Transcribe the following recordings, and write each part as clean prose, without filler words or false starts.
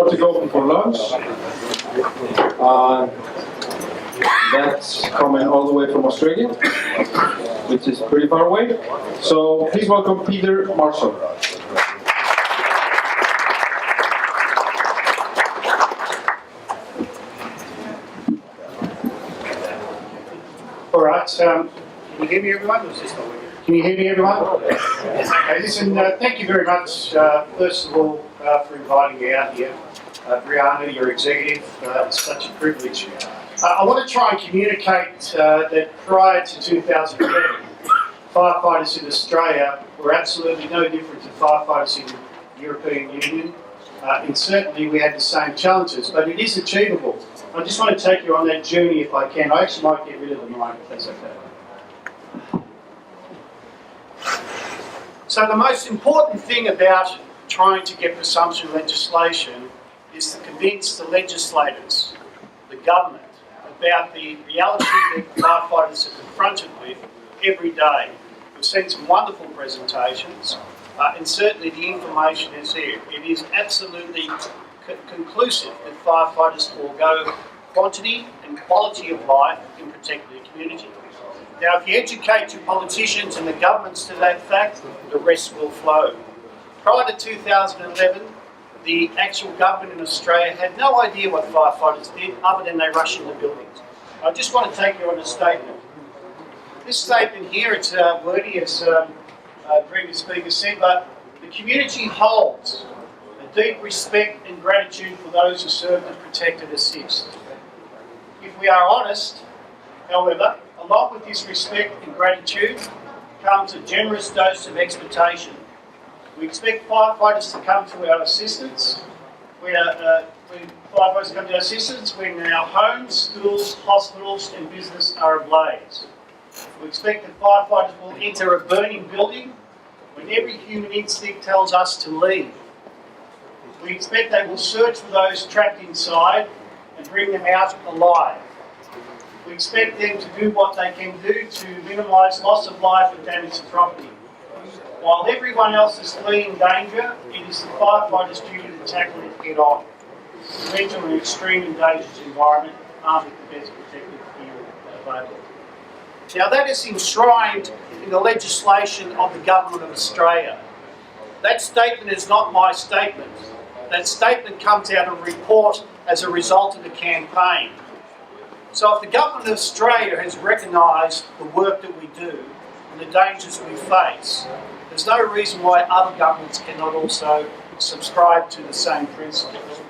To go for lunch. That's coming all the way from Australia, which is pretty far away. So please welcome Peter Marshall. All right. Can you hear me, everyone? Can you hear me, everyone? Okay. Listen. Thank you very much. First of all, for inviting me out here. Brianna, your executive, it's such a privilege. I want to try and communicate that prior to 2011, firefighters in Australia were absolutely no different to firefighters in the European Union. And certainly we had the same challenges, but it is achievable. I just want to take you on that journey if I can. I actually might get rid of the mic if that's okay. So the most important thing about trying to get presumption legislation is to convince the legislators, the government, about the reality that firefighters are confronted with every day. We've seen some wonderful presentations, and certainly the information is here. It is absolutely conclusive that firefighters forego quantity and quality of life in protecting the community. Now, if you educate your politicians and the governments to that fact, the rest will flow. Prior to 2011, the actual government in Australia had no idea what firefighters did other than they rush into buildings. I just want to take you on a statement. This statement here, it's wordy as previous speaker said, but the community holds a deep respect and gratitude for those who serve and protect and assist. If we are honest, however, along with this respect and gratitude comes a generous dose of expectation. We expect firefighters to come to our assistance. When firefighters come to our assistance when our homes, schools, hospitals and business are ablaze. We expect that firefighters will enter a burning building when every human instinct tells us to leave. We expect they will search for those trapped inside and bring them out alive. We expect them to do what they can do to minimise loss of life and damage to property. While everyone else is fleeing danger, it is the firefighters' duty to tackle it head on. To enter an extreme and dangerous environment armed with the best protective gear available. Now that is enshrined in the legislation of the Government of Australia. That statement is not my statement. That statement comes out of a report as a result of the campaign. So if the Government of Australia has recognised the work that we do and the dangers we face, there's no reason why other governments cannot also subscribe to the same principles.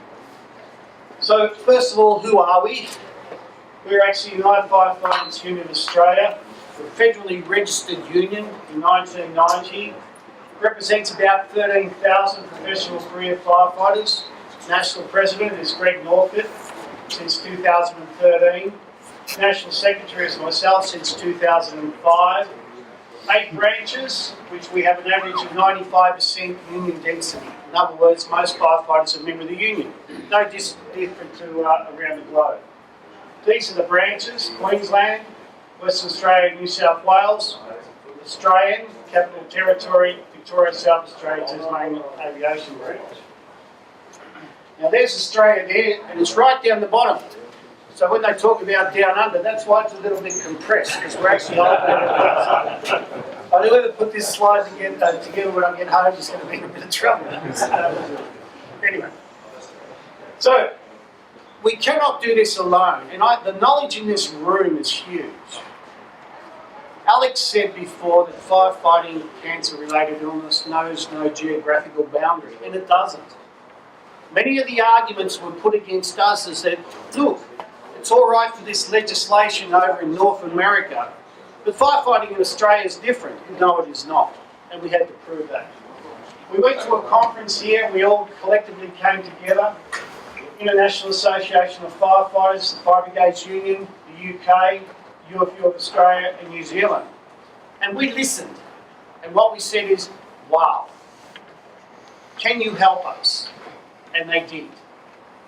So first of all, who are we? We're actually United Firefighters Union of Australia. We're a federally registered union in 1990. Represents about 13,000 professional career firefighters. National President is Greg Norfolk since 2013. National Secretary is myself since 2005. 8 branches, which we have an average of 95% union density. In other words, most firefighters are a member of the union. No different to around the globe. These are the branches: Queensland, Western Australia, New South Wales, Australian, Capital Territory, Victoria, South Australia, Tasmanian Aviation Branch. Now there's Australia there, and it's right down the bottom. So when they talk about down under, that's why it's a little bit compressed, because we're actually over there. I'll ever put this slide together when I get home, it's going to be in a bit of trouble. Anyway. So, we cannot do this alone, and the knowledge in this room is huge. Alex said before that firefighting cancer-related illness knows no geographical boundary, and it doesn't. Many of the arguments were put against us is that, look, it's all right for this legislation over in North America, but firefighting in Australia is different. No, it is not, and we had to prove that. We went to a conference here, we all collectively came together, International Association of Firefighters, the Fire Brigades Union, the UK, UFU of Australia and New Zealand. And we listened, and what we said is, wow, can you help us? And they did.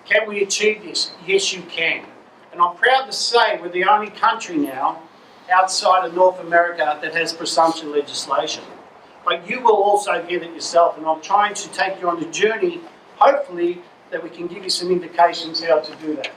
Can we achieve this? Yes, you can. And I'm proud to say we're the only country now outside of North America that has presumption legislation. But you will also get it yourself, and I'm trying to take you on a journey, hopefully, that we can give you some indications how to do that.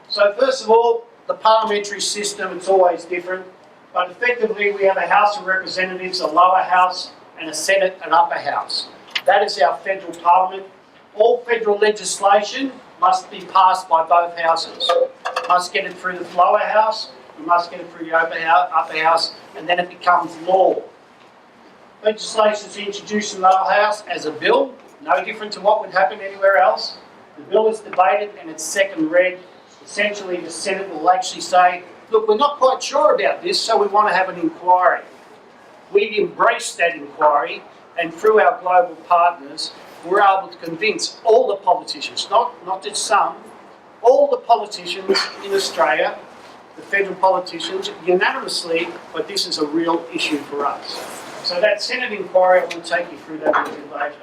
So first of all, the parliamentary system, it's always different, but effectively we have a House of Representatives, a lower house, and a Senate, an upper house. That is our federal parliament. All federal legislation must be passed by both houses. You must get it through the lower house, you must get it through the upper house, and then it becomes law. Legislation is introduced in the lower house as a bill, no different to what would happen anywhere else. The bill is debated and it's second read. Essentially, the Senate will actually say, look, we're not quite sure about this, so we want to have an inquiry. We embrace that inquiry, and through our global partners, we're able to convince all the politicians, not just some, all the politicians in Australia, the federal politicians, unanimously, but this is a real issue for us. So that Senate inquiry, I will take you through that a little bit later.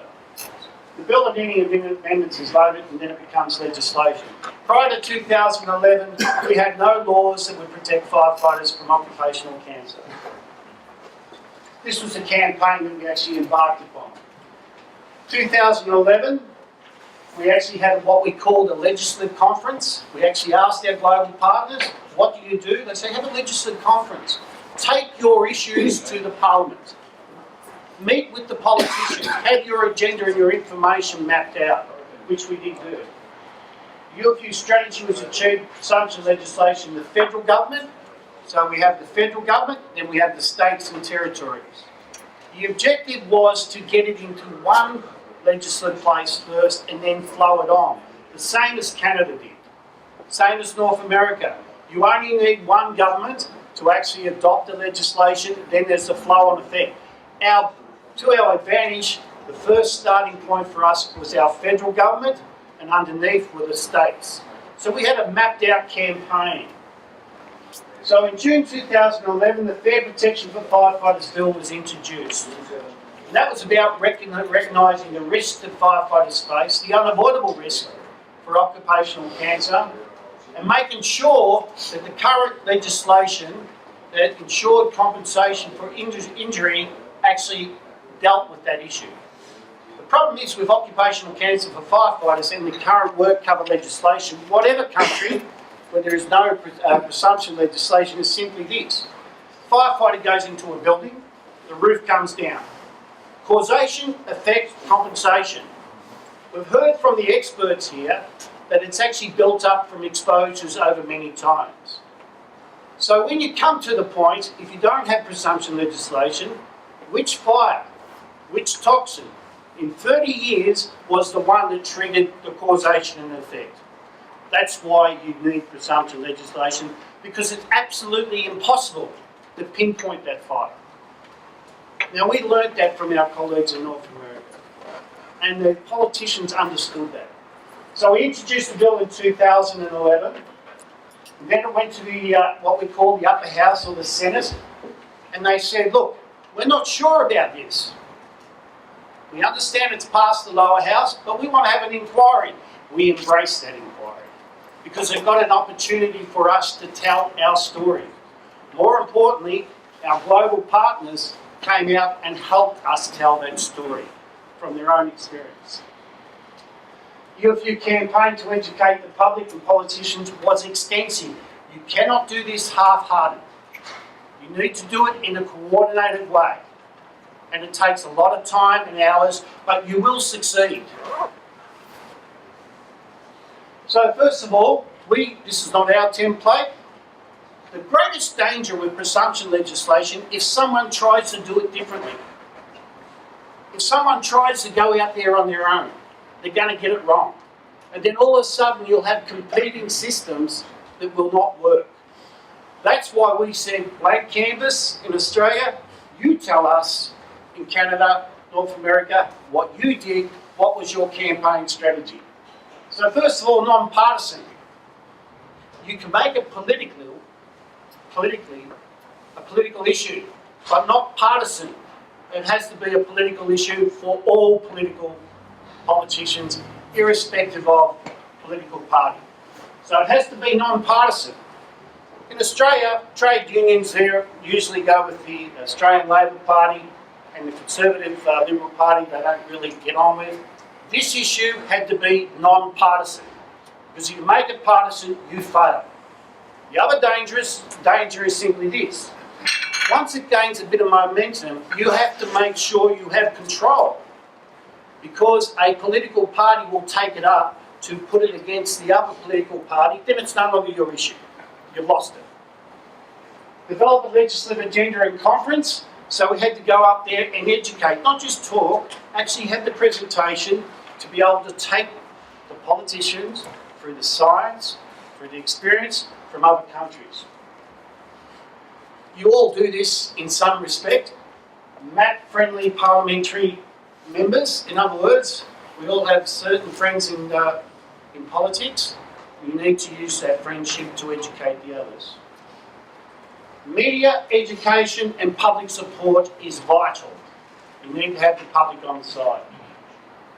The bill and any amendments is voted and then it becomes legislation. Prior to 2011, we had no laws that would protect firefighters from occupational cancer. This was a campaign that we actually embarked upon. 2011, we actually had what we called a legislative conference. We actually asked our global partners, what do you do? They say, have a legislative conference. Take your issues to the parliament. Meet with the politicians, have your agenda and your information mapped out, which we did do. UFU strategy was achieved presumption legislation in the federal government. So we have the federal government, then we have the states and territories. The objective was to get it into one legislative place first and then flow it on. The same as Canada did. Same as North America. You only need one government to actually adopt the legislation, then there's the flow-on effect. To our advantage, the first starting point for us was our federal government, and underneath were the states. So we had a mapped out campaign. So in June 2011, the Fair Protection for Firefighters Bill was introduced. And that was about recognising the risks that firefighters face, the unavoidable risk for occupational cancer, and making sure that the current legislation that ensured compensation for injury actually dealt with that issue. The problem is with occupational cancer for firefighters and the current work cover legislation, whatever country where there is no presumption legislation, is simply this. A firefighter goes into a building, the roof comes down. Causation, effect, compensation. We've heard from the experts here that it's actually built up from exposures over many times. So when you come to the point, if you don't have presumption legislation, which fire, which toxin, in 30 years was the one that triggered the causation and effect? That's why you need presumption legislation, because it's absolutely impossible to pinpoint that fire. Now, we learnt that from our colleagues in North America, and the politicians understood that. So we introduced the bill in 2011, and then it went to the what we call the upper house or the Senate, and they said, look, we're not sure about this. We understand it's passed the lower house, but we want to have an inquiry. We embrace that inquiry because they've got an opportunity for us to tell our story. More importantly, our global partners came out and helped us tell that story from their own experience. UFU campaign to educate the public and politicians was extensive. You cannot do this half-hearted. You need to do it in a coordinated way. And it takes a lot of time and hours, but you will succeed. So first of all, this is not our template. The greatest danger with presumption legislation if someone tries to do it differently. If someone tries to go out there on their own, they're going to get it wrong. And then all of a sudden you'll have competing systems that will not work. That's why we said blank canvas in Australia. You tell us in Canada, North America, what you did, what was your campaign strategy. So first of all, non-partisan. You can make it politically a political issue, but not partisan. It has to be a political issue for all politicians, irrespective of political party. So it has to be non-partisan. In Australia, trade unions there usually go with the Australian Labor Party, and the Conservative Liberal Party they don't really get on with. This issue had to be non-partisan, because if you make it partisan, you fail. The other danger is simply this. Once it gains a bit of momentum, you have to make sure you have control, because a political party will take it up to put it against the other political party, then it's no longer your issue. You've lost it. Develop a legislative agenda in conference, so we had to go up there and educate, not just talk, actually have the presentation to be able to take the politicians through the science, through the experience from other countries. You all do this in some respect. MAP-friendly parliamentary members, in other words, we all have certain friends in politics. You need to use that friendship to educate the others. Media, education and public support is vital. You need to have the public on the side.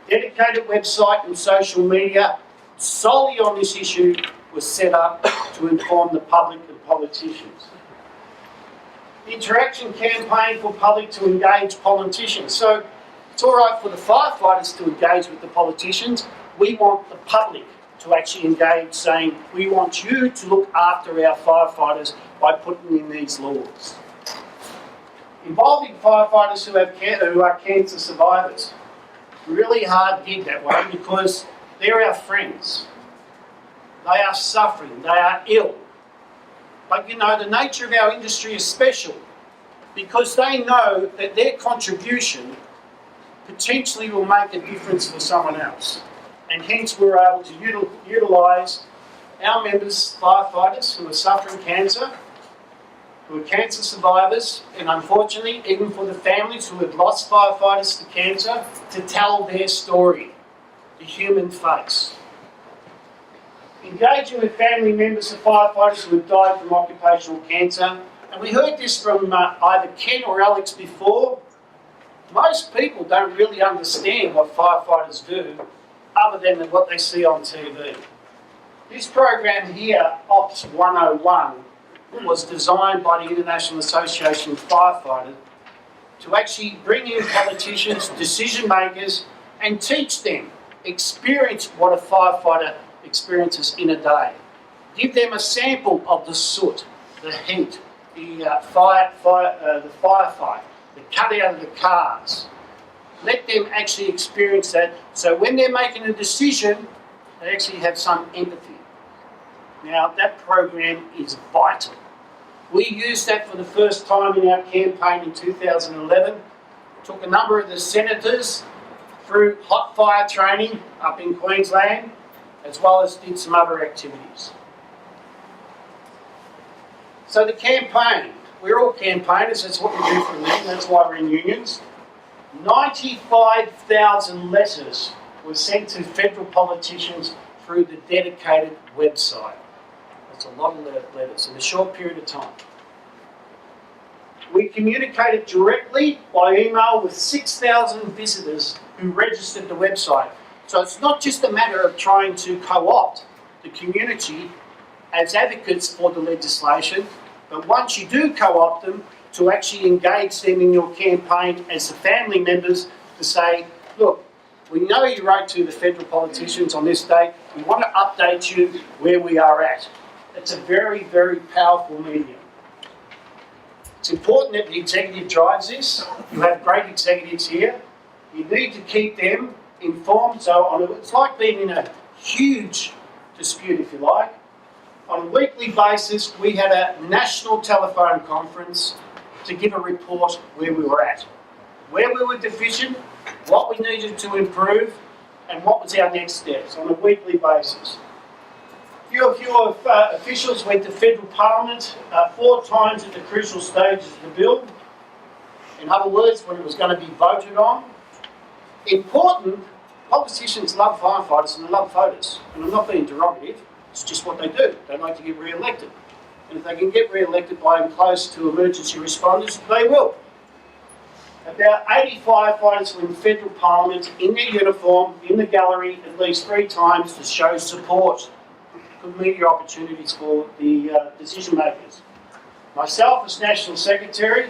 Dedicated website and social media solely on this issue was set up to inform the public and politicians. Interaction campaign for public to engage politicians. So it's all right for the firefighters to engage with the politicians. We want the public to actually engage, saying we want you to look after our firefighters by putting in these laws. Involving firefighters who are cancer survivors. Really hard gig that way, because they're our friends. They are suffering, they are ill. But you know, the nature of our industry is special, because they know that their contribution potentially will make a difference for someone else. And hence we're able to utilise our members, firefighters who are suffering cancer, who are cancer survivors, and unfortunately even for the families who have lost firefighters to cancer, to tell their story, the human face. Engaging with family members of firefighters who have died from occupational cancer, and we heard this from either Ken or Alex before. Most people don't really understand what firefighters do other than what they see on TV. This program here, Ops 101, was designed by the International Association of Firefighters to actually bring in politicians, decision makers, and teach them, experience what a firefighter experiences in a day. Give them a sample of the soot, the heat, the firefight, the cut out of the cars. Let them actually experience that, so when they're making a decision, they actually have some empathy. Now, that program is vital. We used that for the first time in our campaign in 2011. Took a number of the senators through hot fire training up in Queensland, as well as did some other activities. So the campaign, we're all campaigners, that's what we do for a living, that's why we're in unions. 95,000 letters were sent to federal politicians through the dedicated website. That's a lot of letters in a short period of time. We communicated directly by email with 6,000 visitors who registered the website. So it's not just a matter of trying to co-opt the community as advocates for the legislation, but once you do co-opt them, to actually engage them in your campaign as the family members to say, look, we know you wrote to the federal politicians on this date, we want to update you where we are at. It's a very, very powerful medium. It's important that the executive drives this. You have great executives here. You need to keep them informed. So it's like being in a huge dispute, if you like. On a weekly basis, we had a national telephone conference to give a report where we were at, where we were deficient, what we needed to improve, and what was our next steps on a weekly basis. Few officials went to federal parliament 4 times at the crucial stages of the bill. In other words, when it was going to be voted on. Important, politicians love firefighters and they love voters. And I'm not being derogative, it's just what they do. They like to get re-elected. And if they can get re-elected by being close to emergency responders, they will. About 80 firefighters were in federal parliament in their uniform, in the gallery, at least 3 times to show support. Good media opportunities for the decision makers. Myself as National Secretary,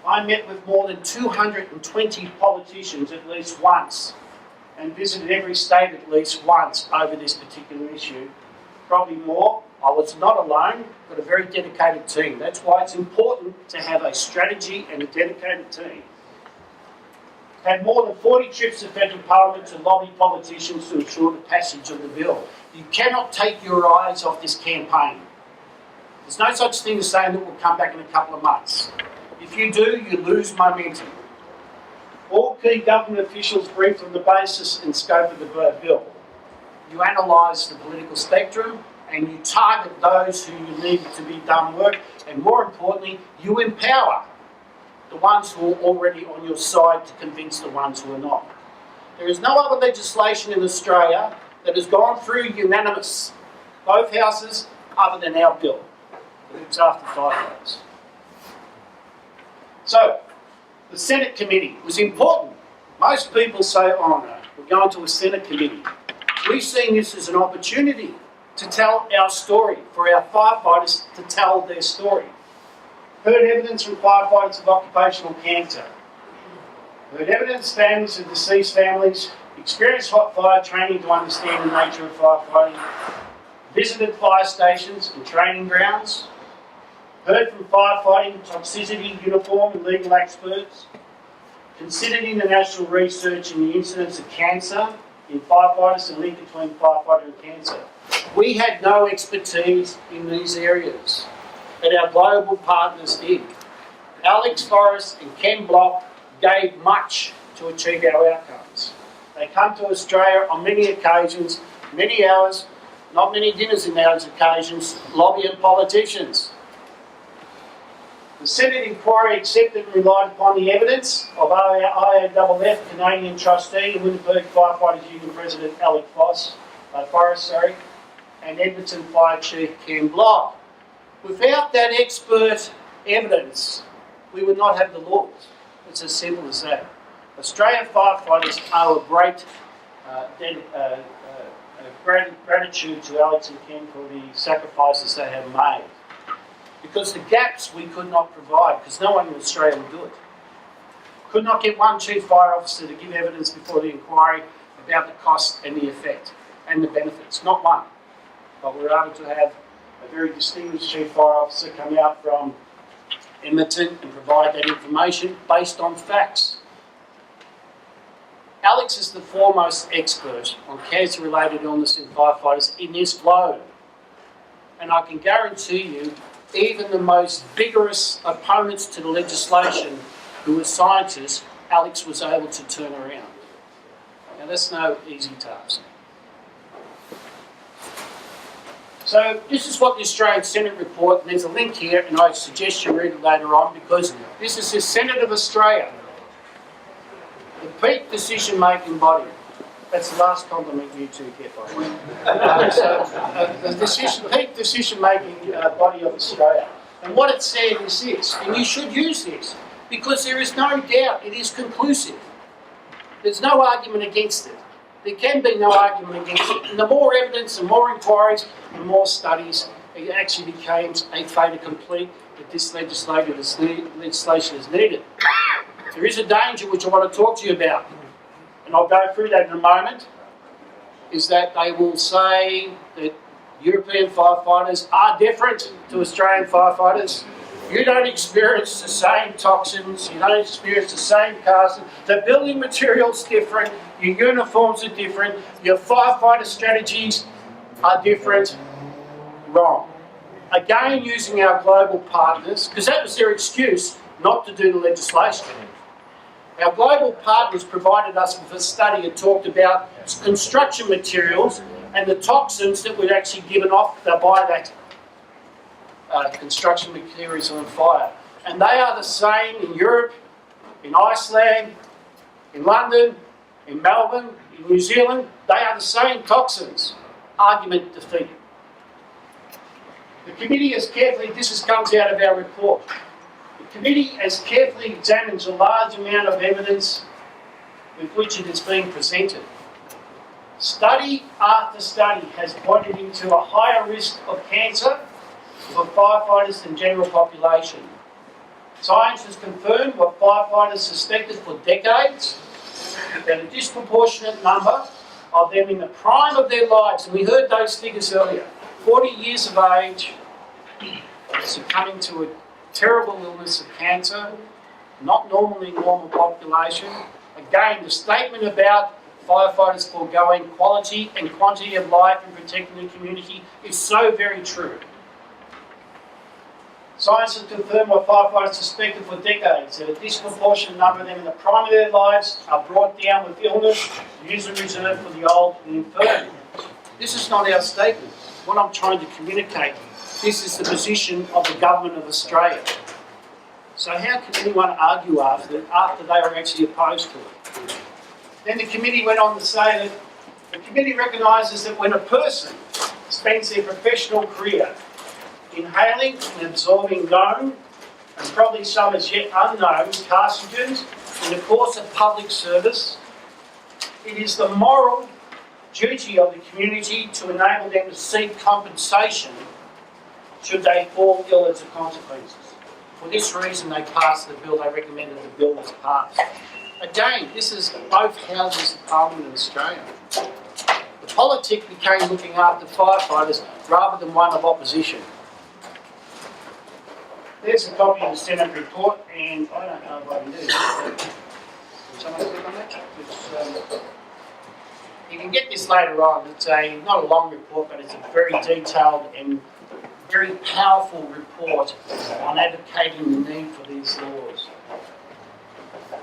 I met with more than 220 politicians at least once and visited every state at least once over this particular issue. Probably more. I was not alone, but a very dedicated team. That's why it's important to have a strategy and a dedicated team. Had more than 40 trips to federal parliament to lobby politicians to ensure the passage of the bill. You cannot take your eyes off this campaign. There's no such thing as saying that we'll come back in a couple of months. If you do, you lose momentum. All key government officials briefed on the basis and scope of the bill. You analyse the political spectrum and you target those who you need to be done work, and more importantly, you empower the ones who are already on your side to convince the ones who are not. There is no other legislation in Australia that has gone through unanimous, both houses, other than our bill. It's after 5 votes. So, the Senate committee was important. Most people say, oh no, we're going to a Senate committee. We've seen this as an opportunity to tell our story, for our firefighters to tell their story. Heard evidence from firefighters of occupational cancer. Heard evidence families of deceased families. Experienced hot fire training to understand the nature of firefighting. Visited fire stations and training grounds. Heard from firefighting, toxicity, uniform and legal experts. Considered international research in the incidence of cancer in firefighters and link between firefighter and cancer. We had no expertise in these areas, but our global partners did. Alex Forrest and Ken Block gave much to achieve our outcomes. They come to Australia on many occasions, many hours, not many dinners in those occasions, lobbying politicians. The Senate inquiry accepted and relied upon the evidence of IAFF Canadian trustee and Winnipeg Firefighters Union President Alex Forrest, and Edmonton Fire Chief Ken Block. Without that expert evidence, we would not have the laws. It's as simple as that. Australian firefighters owe a great gratitude to Alex and Ken for the sacrifices they have made. Because the gaps we could not provide, because no one in Australia would do it. Could not get one chief fire officer to give evidence before the inquiry about the cost and the effect and the benefits. Not one. But we were able to have a very distinguished chief fire officer come out from Edmonton and provide that information based on facts. Alex is the foremost expert on cancer-related illness in firefighters in this globe. And I can guarantee you, even the most vigorous opponents to the legislation who were scientists, Alex was able to turn around. Now that's no easy task. So this is what the Australian Senate report, and there's a link here, and I suggest you read it later on, because this is the Senate of Australia, the peak decision-making body. That's the last compliment you two get, by the way. The peak decision-making body of Australia. And what it said is this, and you should use this, because there is no doubt it is conclusive. There's no argument against it. There can be no argument against it. And the more evidence, the more inquiries, the more studies, it actually becomes a fait accompli that this legislation is needed. There is a danger which I want to talk to you about, and I'll go through that in a moment, is that they will say that European firefighters are different to Australian firefighters. You don't experience the same toxins, you don't experience the same cars, the building material's different, your uniforms are different, your firefighter strategies are different. Wrong. Again, using our global partners, because that was their excuse not to do the legislation. Our global partners provided us with a study that talked about construction materials and the toxins that were actually given off by that construction materials on fire. And they are the same in Europe, in Iceland, in London, in Melbourne, in New Zealand. They are the same toxins. Argument defeated. The committee has carefully, comes out of our report. The committee has carefully examined a large amount of evidence with which it is being presented. Study after study has pointed into a higher risk of cancer for firefighters than general population. Science has confirmed what firefighters suspected for decades, that a disproportionate number of them in the prime of their lives, and we heard those figures earlier, 40 years of age, succumbing to a terrible illness of cancer, not normally normal population. Again, the statement about firefighters foregoing quality and quantity of life and protecting the community is so very true. Science has confirmed what firefighters suspected for decades, that a disproportionate number of them in the prime of their lives are brought down with illness, usually reserved for the old and infirm. This is not our statement. What I'm trying to communicate, this is the position of the Government of Australia. So how can anyone argue after they were actually opposed to it? Then the committee went on to say that the committee recognises that when a person spends their professional career inhaling and absorbing known, and probably some as yet unknown, carcinogens in the course of public service, it is the moral duty of the community to enable them to seek compensation should they fall ill as a consequence. For this reason they passed the bill, they recommended the bill was passed. Again, this is both houses of Parliament in Australia. The politic became looking after firefighters rather than one of opposition. There's a copy of the Senate report, and I don't know if I can do this. Can someone click on that? You can get this later on. It's not a long report, but it's a very detailed and very powerful report on advocating the need for these laws.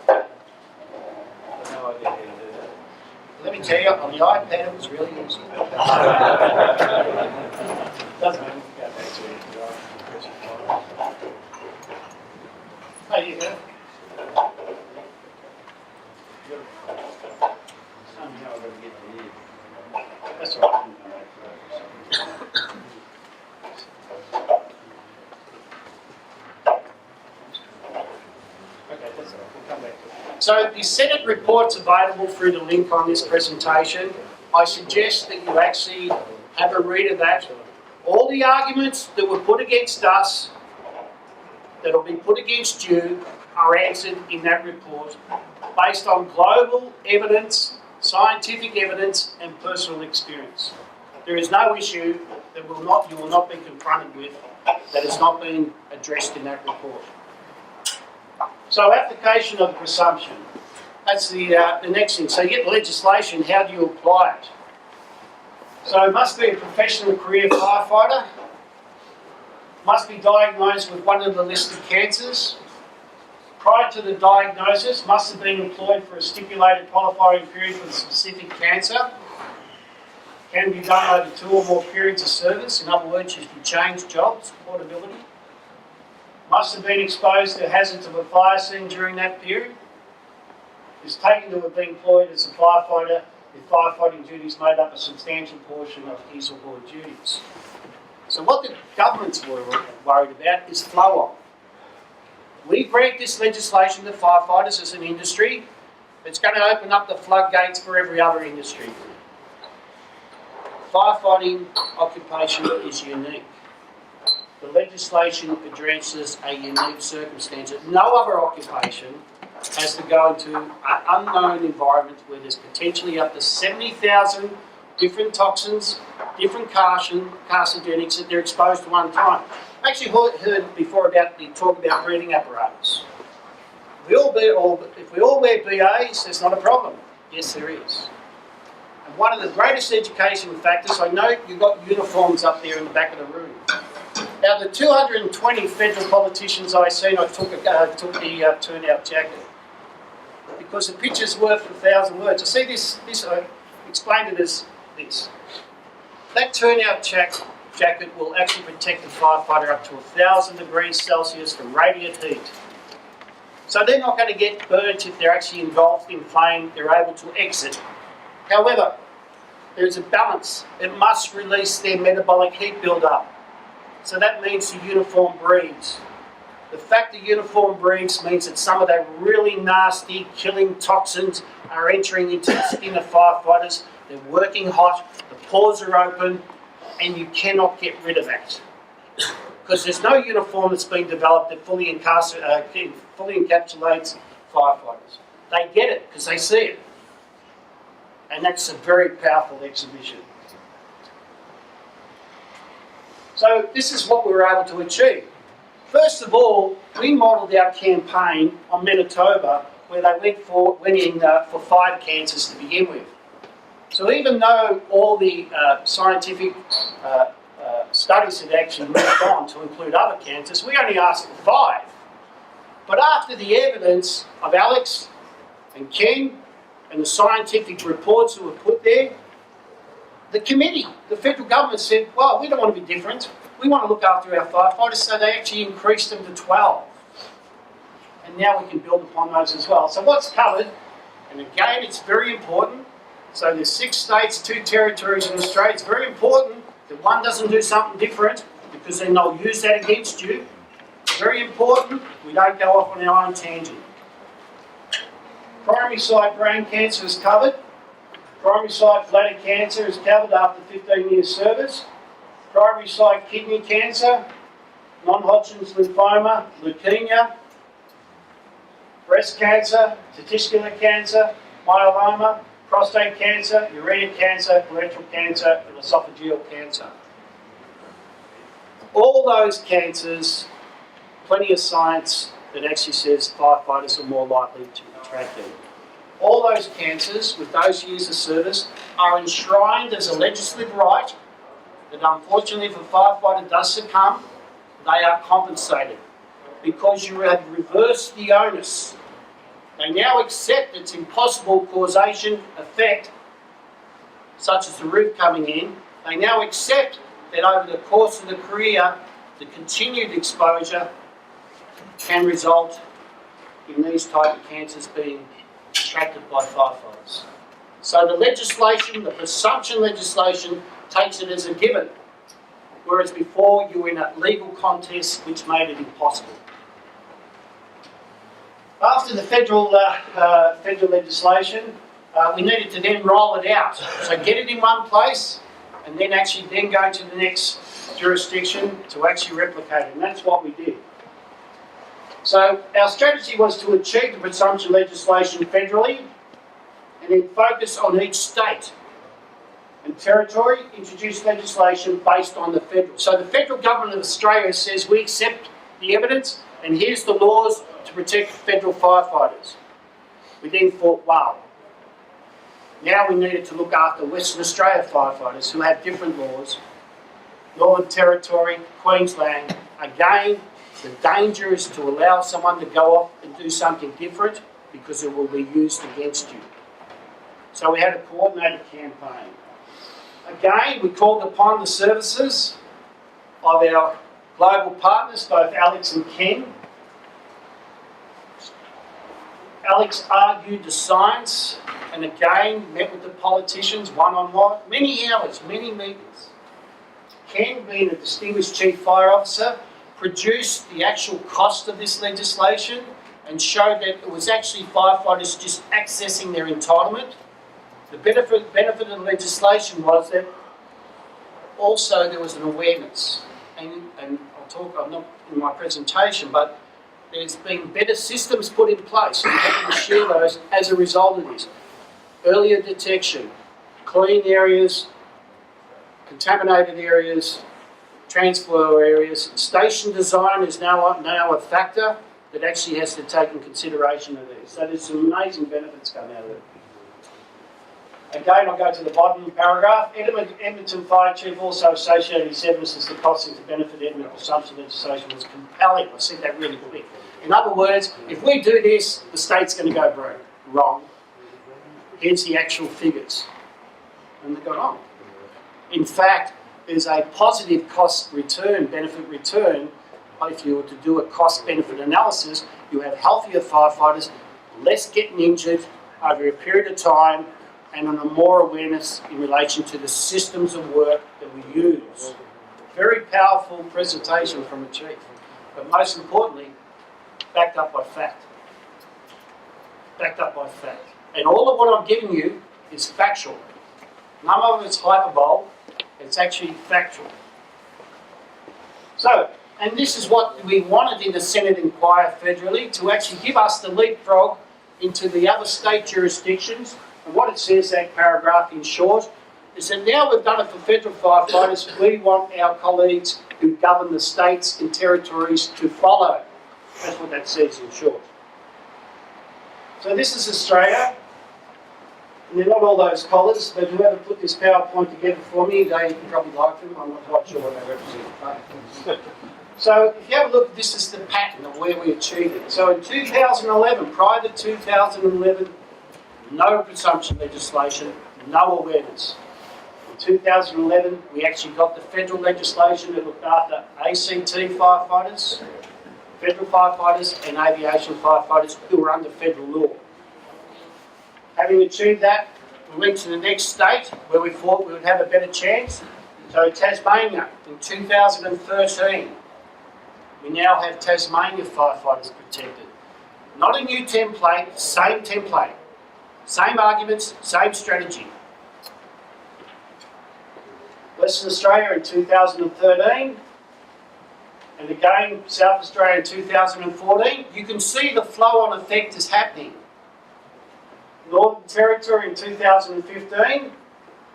I have no idea how to do that. Let me tell you, on the iPad it was really easy. Doesn't matter. Go back to it. Oh, you go. Somehow I've got to get to you. That's all right. Okay, that's all right. We'll come back to it. So the Senate report's available through the link on this presentation. I suggest that you actually have a read of that. All the arguments that were put against us, that will be put against you, are answered in that report based on global evidence, scientific evidence and personal experience. There is no issue that you will not be confronted with that has not been addressed in that report. So application of the presumption, that's the next thing. So you get legislation, how do you apply it? So it must be a professional career firefighter, must be diagnosed with one of the listed cancers. Prior to the diagnosis, must have been employed for a stipulated qualifying period for the specific cancer. Can be done over 2 or more periods of service. In other words, if you change jobs, portability. Must have been exposed to hazards of a fire scene during that period. Is taken to have been employed as a firefighter if firefighting duties made up a substantial portion of his or her duties. So what the government's worried about is flow on. We grant this legislation to firefighters as an industry. It's going to open up the floodgates for every other industry. Firefighting occupation is unique. The legislation addresses a unique circumstance that no other occupation has to go into an unknown environment where there's potentially up to 70,000 different toxins, different carcinogenics that they're exposed to one time. I actually heard before about the talk about breathing apparatus. If we all wear BAs, there's not a problem. Yes, there is. And one of the greatest education factors, I know you've got uniforms up there in the back of the room. Out of the 220 federal politicians I've seen, I took the turnout jacket. Because the picture's worth 1,000 words. I see this I explained it as this. That turnout jacket will actually protect the firefighter up to 1,000 degrees Celsius from radiant heat. So they're not going to get burnt if they're actually engulfed in flame, they're able to exit. However, there's a balance. It must release their metabolic heat build-up. So that means the uniform breathes. The fact the uniform breathes means that some of that really nasty killing toxins are entering into the skin of firefighters. They're working hot, the pores are open, and you cannot get rid of that. because there's no uniform that's been developed that fully encapsulates firefighters. They get it because they see it. And that's a very powerful exhibition. So this is what we were able to achieve. First of all, we modelled our campaign on Manitoba, where they went in for 5 cancers to begin with. So even though all the scientific studies had actually moved on to include other cancers, we only asked for 5. But after the evidence of Alex and Ken and the scientific reports that were put there, the committee, the federal government said, well, we don't want to be different. We want to look after our firefighters, so they actually increased them to 12. And now we can build upon those as well. So what's covered, and again, it's very important. So there's 6 states, 2 territories in Australia. It's very important that one doesn't do something different, because then they'll use that against you. Very important, we don't go off on our own tangent. Primary site brain cancer is covered. Primary site bladder cancer is covered after 15 years service. Primary site kidney cancer, non-Hodgkin's lymphoma, leukemia, breast cancer, testicular cancer, myeloma, prostate cancer, urinary cancer, colorectal cancer, and esophageal cancer. All those cancers, plenty of science that actually says firefighters are more likely to contract them. All those cancers, with those years of service, are enshrined as a legislative right that unfortunately if a firefighter does succumb, they are compensated because you have reversed the onus. They now accept its impossible causation effect, such as the roof coming in. They now accept that over the course of the career, the continued exposure can result in these type of cancers being contracted by firefighters. So the legislation, the presumption legislation, takes it as a given, whereas before you were in a legal contest which made it impossible. After the federal legislation, we needed to then roll it out. So get it in one place and then actually then go to the next jurisdiction to actually replicate it, and that's what we did. So our strategy was to achieve the presumption legislation federally and then focus on each state and territory, introduce legislation based on the federal. So the federal government of Australia says we accept the evidence and here's the laws to protect federal firefighters. We then thought, wow, now we needed to look after Western Australia firefighters who have different laws. Northern Territory, Queensland, again, the danger is to allow someone to go off and do something different because it will be used against you. So we had a coordinated campaign. Again, we called upon the services of our global partners, both Alex and Ken. Alex argued the science and again met with the politicians one-on-one, many hours, many meetings. Ken, being a distinguished chief fire officer, produced the actual cost of this legislation and showed that it was actually firefighters just accessing their entitlement. The benefit of the legislation was that also there was an awareness, and I'll talk, I'm not in my presentation, but there's been better systems put in place, and we're happy to share those as a result of this. Earlier detection, clean areas, contaminated areas, transflow areas. Station design is now a factor that actually has to take in consideration of this. So there's some amazing benefits coming out of it. Again, I'll go to the bottom paragraph. Edmonton Fire Chief also associated his evidence as the costing to benefit Edmonton presumption legislation was compelling. I said that really quick. In other words, if we do this, the state's going to go broke. Wrong. Here's the actual figures. And they got on. In fact, there's a positive cost return, benefit return. If you were to do a cost benefit analysis, you have healthier firefighters, less getting injured over a period of time, and on a more awareness in relation to the systems of work that we use. Very powerful presentation from a chief, but most importantly, backed up by fact. Backed up by fact. And all of what I'm giving you is factual. None of it's hyperbole, it's actually factual. So, And this is what we wanted in the Senate inquiry federally, to actually give us the leapfrog into the other state jurisdictions. And what it says, that paragraph in short, is that now we've done it for federal firefighters, we want our colleagues who govern the states and territories to follow. That's what that says in short. So this is Australia. And they're not all those colours, but whoever put this PowerPoint together for me, they probably like them. I'm not quite sure what they represent. So if you have a look, this is the pattern of where we achieved it. So in 2011, prior to 2011, no presumption legislation, no awareness. In 2011, we actually got the federal legislation that looked after ACT firefighters, federal firefighters and aviation firefighters who were under federal law. Having achieved that, we went to the next state where we thought we would have a better chance. So Tasmania, in 2013, we now have Tasmania firefighters protected. Not a new template, same arguments, same strategy. Western Australia in 2013, and again South Australia in 2014. You can see the flow-on effect is happening. Northern Territory in 2015,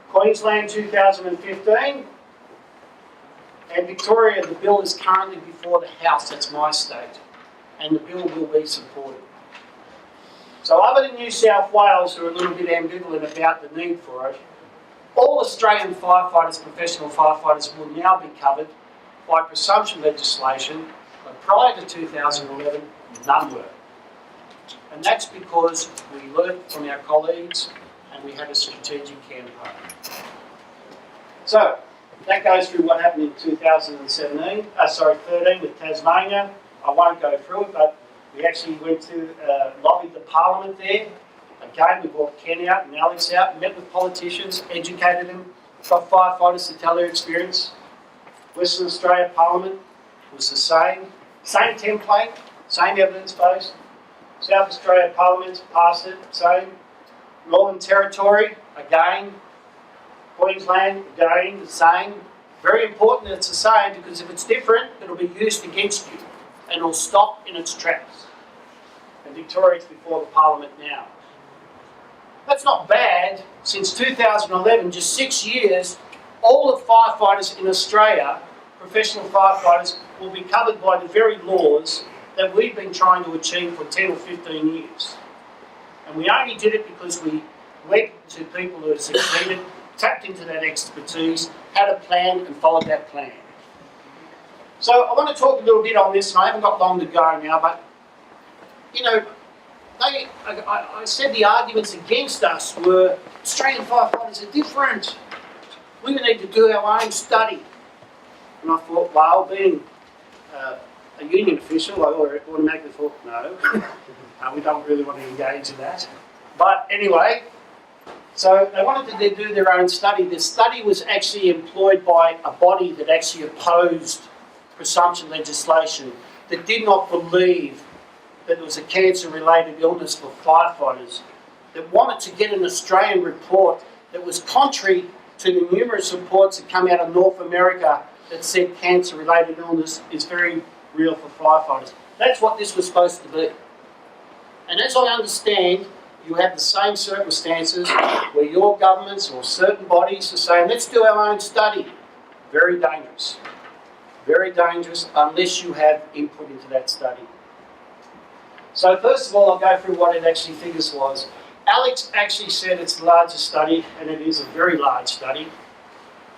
Queensland 2015, and Victoria, the bill is currently before the House, that's my state, and the bill will be supported. So other than New South Wales, who are a little bit ambivalent about the need for it, all Australian firefighters, professional firefighters, will now be covered by presumption legislation, but prior to 2011, none were. And that's because we learned from our colleagues and we had a strategic campaign. So, that goes through what happened in 2013 with Tasmania. I won't go through it, but we actually went to, lobbied the Parliament there. Again, we brought Ken out and Alex out, met with politicians, educated them, got firefighters to tell their experience. Western Australia Parliament was the same template, same evidence base. South Australia Parliament passed it, same. Northern Territory, again. Queensland, again, the same. Very important that it's the same, because if it's different, it'll be used against you and it'll stop in its tracks. And Victoria's before the Parliament now. That's not bad. Since 2011, just 6 years, all the firefighters in Australia, professional firefighters, will be covered by the very laws that we've been trying to achieve for 10 or 15 years. And we only did it because we went to people who had succeeded, tapped into that expertise, had a plan and followed that plan. So I want to talk a little bit on this, and I haven't got long to go now, but you know, I said the arguments against us were Australian firefighters are different. We need to do our own study. And I thought, well, being a union official, I automatically thought, no, we don't really want to engage in that. But anyway, so they wanted to do their own study. The study was actually employed by a body that actually opposed presumption legislation, that did not believe that it was a cancer-related illness for firefighters, that wanted to get an Australian report that was contrary to the numerous reports that come out of North America that said cancer-related illness is very real for firefighters. That's what this was supposed to be. And as I understand, you have the same circumstances where your governments or certain bodies are saying, let's do our own study. Very dangerous. Very dangerous unless you have input into that study. So first of all, I'll go through what it actually figures was. Alex actually said it's the largest study, and it is a very large study.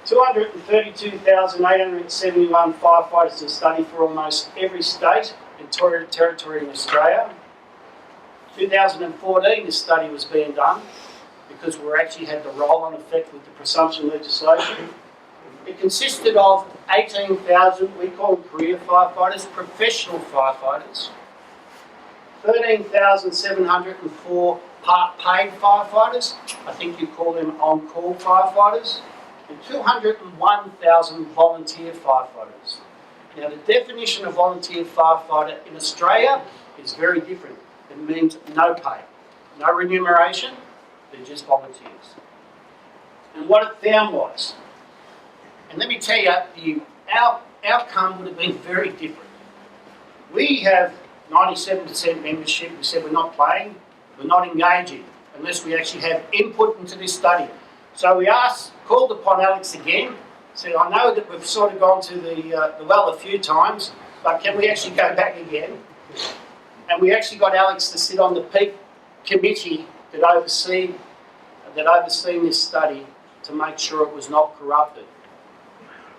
232,871 firefighters to study for almost every state and territory in Australia. 2014, this study was being done because we actually had the roll-on effect with the presumption legislation. It consisted of 18,000, we call them career firefighters, professional firefighters, 13,704 part-paid firefighters, I think you call them on-call firefighters, and 201,000 volunteer firefighters. Now the definition of volunteer firefighter in Australia is very different. It means no pay, no remuneration, they're just volunteers. And what it found was, and let me tell you, our outcome would have been very different. We have 97% membership. We said we're not playing, we're not engaging, unless we actually have input into this study. So we called upon Alex again, said, I know that we've sort of gone to the well a few times, but can we actually go back again? And we actually got Alex to sit on the peak committee that overseen this study to make sure it was not corrupted,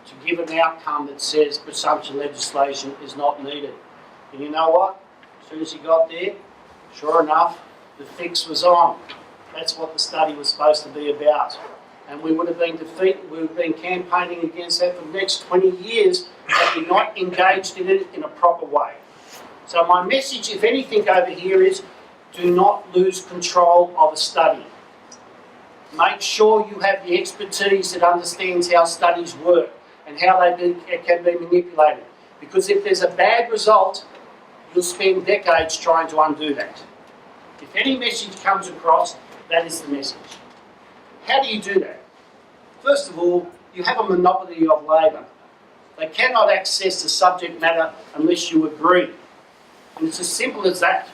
to give an outcome that says presumption legislation is not needed. And you know what? As soon as he got there, sure enough, the fix was on. That's what the study was supposed to be about. And we would have been defeated, we would have been campaigning against that for the next 20 years had we not engaged in it in a proper way. So my message, if anything over here, is do not lose control of a study. Make sure you have the expertise that understands how studies work and how they can be manipulated. Because if there's a bad result, you'll spend decades trying to undo that. If any message comes across, that is the message. How do you do that? First of all, you have a monopoly of labour. They cannot access the subject matter unless you agree. And it's as simple as that.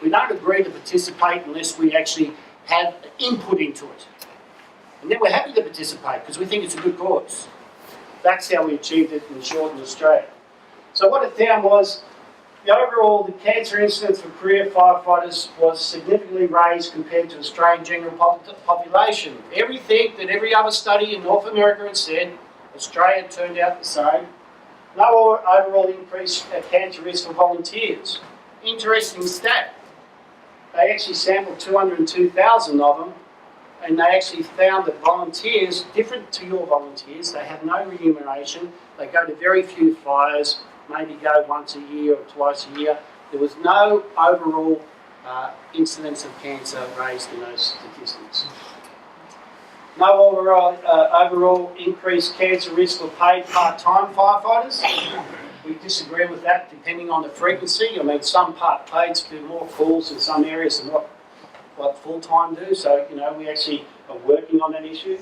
We don't agree to participate unless we actually have input into it. And then we're happy to participate because we think it's a good cause. That's how we achieved it in short in Australia. So what it found was the cancer incidence for career firefighters was significantly raised compared to Australian general population. Everything that every other study in North America had said, Australia turned out the same. No overall increase at cancer risk for volunteers. Interesting stat. They actually sampled 202,000 of them, and they actually found that volunteers, different to your volunteers, they have no remuneration. They go to very few fires, maybe go once a year or twice a year. There was no overall incidence of cancer raised in those statistics. No overall increased cancer risk for paid part-time firefighters. We disagree with that depending on the frequency. I mean, some part-paids do more calls in some areas than what full-time do. So, we actually are working on that issue.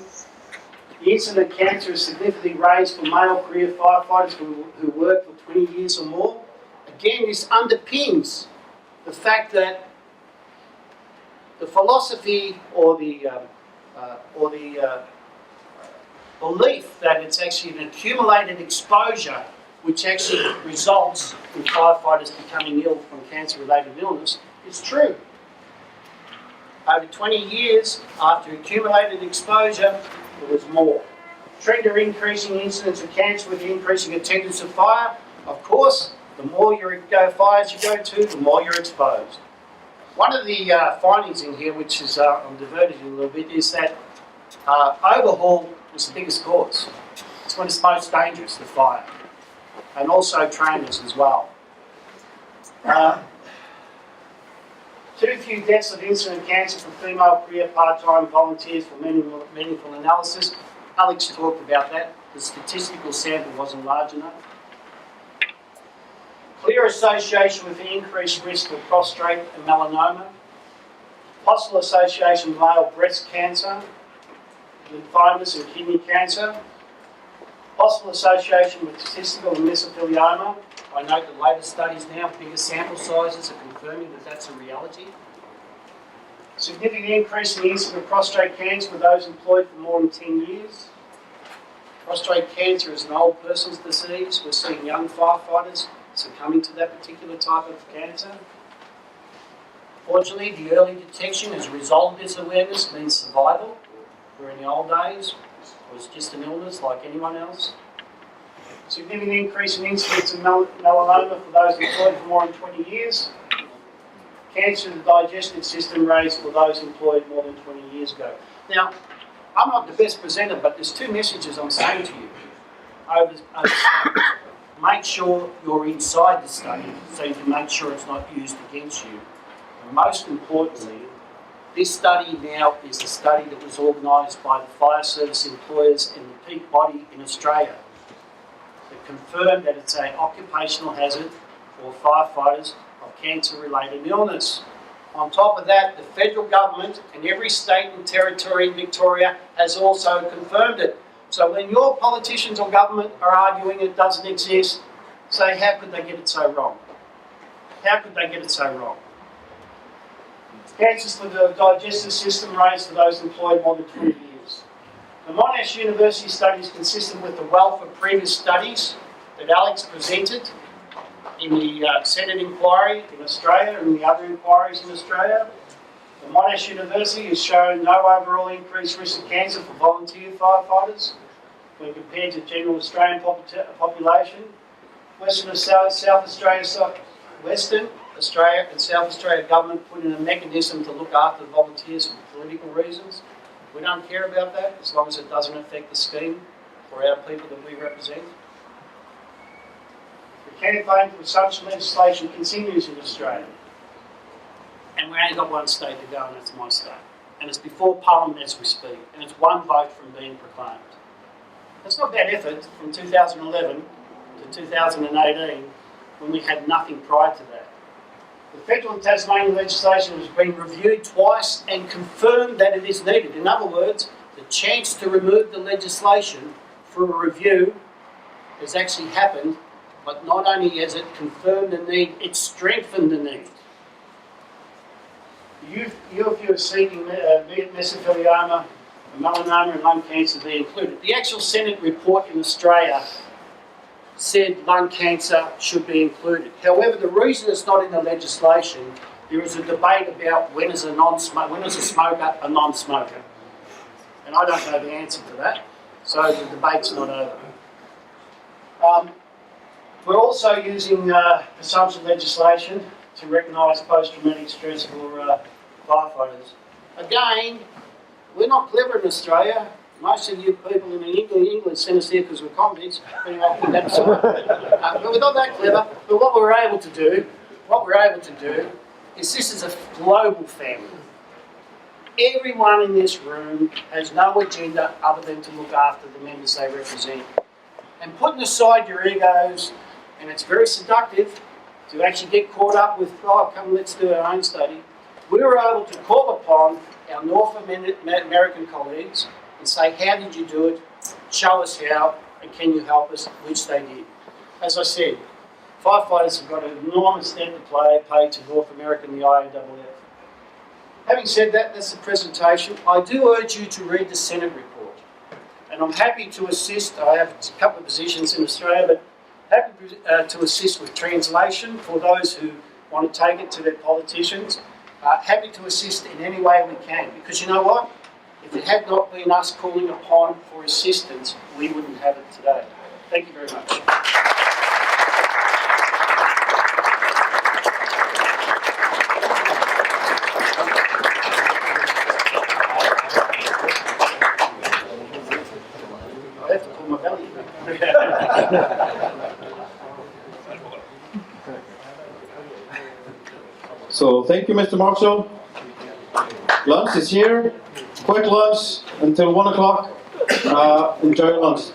The incidence of cancer is significantly raised for male career firefighters who work for 20 years or more. Again, this underpins the fact that the philosophy or the belief that it's actually an accumulated exposure which actually results in firefighters becoming ill from cancer-related illness is true. Over 20 years after accumulated exposure, there was more. Trend of increasing incidence of cancer with the increasing attendance of fire. Of course, the more fires you go to, the more you're exposed. One of the findings in here, which is I'm diverted a little bit, is that overhaul was the biggest cause. It's when it's most dangerous, the fire. And also trainers as well. Too few deaths of incident cancer for female career part-time volunteers for meaningful analysis. Alex talked about that. The statistical sample wasn't large enough. Clear association with the increased risk of prostate and melanoma. Possible association with male breast cancer, lymphomas and kidney cancer. Possible association with testicular mesothelioma. I note that later studies now, bigger sample sizes, are confirming that that's a reality. Significant increase in the incidence of prostate cancer for those employed for more than 10 years. Prostate cancer is an old person's disease. We're seeing young firefighters succumbing to that particular type of cancer. Fortunately, the early detection as a result of this awareness means survival, where in the old days it was just an illness like anyone else. Significant increase in incidence of melanoma for those employed for more than 20 years. Cancer of the digestive system raised for those employed more than 20 years ago. Now, I'm not the best presenter, but there's two messages I'm saying to you over make sure you're inside the study so you can make sure it's not used against you. And most importantly, this study now is a study that was organised by the fire service employers and the peak body in Australia. It confirmed that it's an occupational hazard for firefighters of cancer-related illness. On top of that, the federal government and every state and territory in Victoria has also confirmed it. So when your politicians or government are arguing it doesn't exist, say, how could they get it so wrong? How could they get it so wrong? Cancers for the digestive system raised for those employed more than 20 years. The Monash University study is consistent with the wealth of previous studies that Alex presented in the Senate inquiry in Australia and the other inquiries in Australia. The Monash University has shown no overall increased risk of cancer for volunteer firefighters when compared to general Australian population. Western Australia and South Australia government put in a mechanism to look after the volunteers for political reasons. We don't care about that as long as it doesn't affect the scheme or our people that we represent. The campaign for such legislation continues in Australia. And we only got one state to go, and that's my state. And it's before Parliament as we speak, and it's one vote from being proclaimed. That's not bad effort from 2011 to 2018 when we had nothing prior to that. The federal and Tasmanian legislation has been reviewed twice and confirmed that it is needed. In other words, the chance to remove the legislation for a review has actually happened, but not only has it confirmed the need, it's strengthened the need. You if you're seeking mesothelioma, melanoma and lung cancer to be included. The actual Senate report in Australia said lung cancer should be included. However, the reason it's not in the legislation, there is a debate about when is a smoker a non-smoker. And I don't know the answer to that, so the debate's not over. We're also using presumption legislation to recognise post-traumatic stress for firefighters. Again, we're not clever in Australia. Most of you people in England send us here because we're convicts. Anyway, I'll put that aside. But we're not that clever. But what we're able to do is this is a global family. Everyone in this room has no agenda other than to look after the members they represent. And putting aside your egos, and it's very seductive to actually get caught up with, oh, come, let's do our own study. We were able to call upon our North American colleagues and say, how did you do it? Show us how, and can you help us? Which they did. As I said, firefighters have got an enormous debt to pay to North America and the IAAF. Having said that, that's the presentation. I do urge you to read the Senate report. And I'm happy to assist. I have a couple of positions in Australia, but happy to assist with translation for those who want to take it to their politicians. Happy to assist in any way we can, because you know what? If it had not been us calling upon for assistance, we wouldn't have it today. Thank you very much. I have to pull my belly back. So thank you, Mr. Marshall. Lunch is here. Quick lunch until 1 o'clock. Enjoy your lunch.